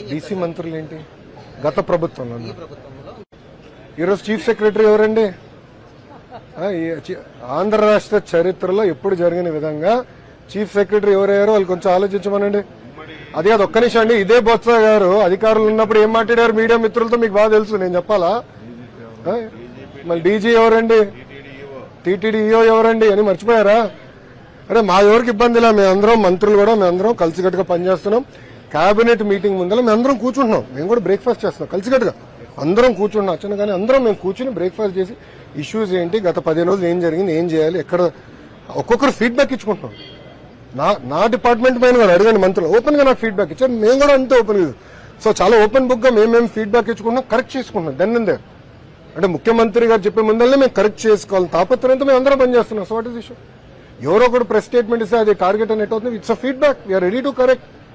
DC మంత్రులు ఏంటి గత ప్రభుత్వంలో ఈరోజు చీఫ్ సెక్రటరీ ఎవరండి? ఆంధ్ర రాష్ట్ర చరిత్రలో ఎప్పుడు జరిగిన విధంగా చీఫ్ సెక్రటరీ ఎవరయ్యారో వాళ్ళు కొంచెం ఆలోచించమనండి. అది కాదు, ఒక్క నిమిషం అండి. ఇదే బొత్స గారు అధికారులు ఉన్నప్పుడు ఏం మాట్లాడారు మీడియా మిత్రులతో మీకు బాగా తెలుసు, నేను చెప్పాలా? మళ్ళీ డీజీ ఎవరండి, టీటీడీఈఓ ఎవరండి అని మర్చిపోయారా? అంటే మా ఎవరికి ఇబ్బందిలా, మేమందరం మంత్రులు కూడా మేమందరం కలిసికట్టుగా పనిచేస్తున్నాం. కేబినెట్ మీటింగ్ ముందర మేమందరం కూర్చుంటున్నాం, మేము కూడా బ్రేక్ఫాస్ట్ చేస్తున్నాం కలిసికట్టుగా అందరం కూర్చుంటున్నాం. వచ్చిన కానీ అందరం మేము కూర్చుని బ్రేక్ఫాస్ట్ చేసి ఇష్యూస్ ఏంటి, గత 15 రోజులు ఏం జరిగింది, ఏం చేయాలి, ఎక్కడ ఒక్కొక్కరు ఫీడ్బ్యాక్ ఇచ్చుకుంటున్నాం. నా డిపార్ట్మెంట్ పైన కూడా అడగండి, మంత్రులు ఓపెన్ గా నాకు ఫీడ్బ్యాక్ ఇచ్చారు, మేము కూడా అంతే ఓపెన్ గా. సో చాలా ఓపెన్ బుక్ గా మేము ఫీడ్బ్యాక్ ఇచ్చుకుంటున్నాం, కరెక్ట్ చేసుకుంటున్నాం. దెన్ అండ్ దేర్ అంటే ముఖ్యమంత్రి గారు చెప్పే ముందరనే మేము కరెక్ట్ చేసుకోవాలి తాపత్రయంతో మేము అందరం పనిచేస్తున్నాం. So what is issue? ఎవరో ఒకటి ప్రెస్ స్టేట్మెంట్ ఇస్తే అది టార్గెట్ అని ఎట్ అవుతుంది. It's a feedback, we are ready to correct.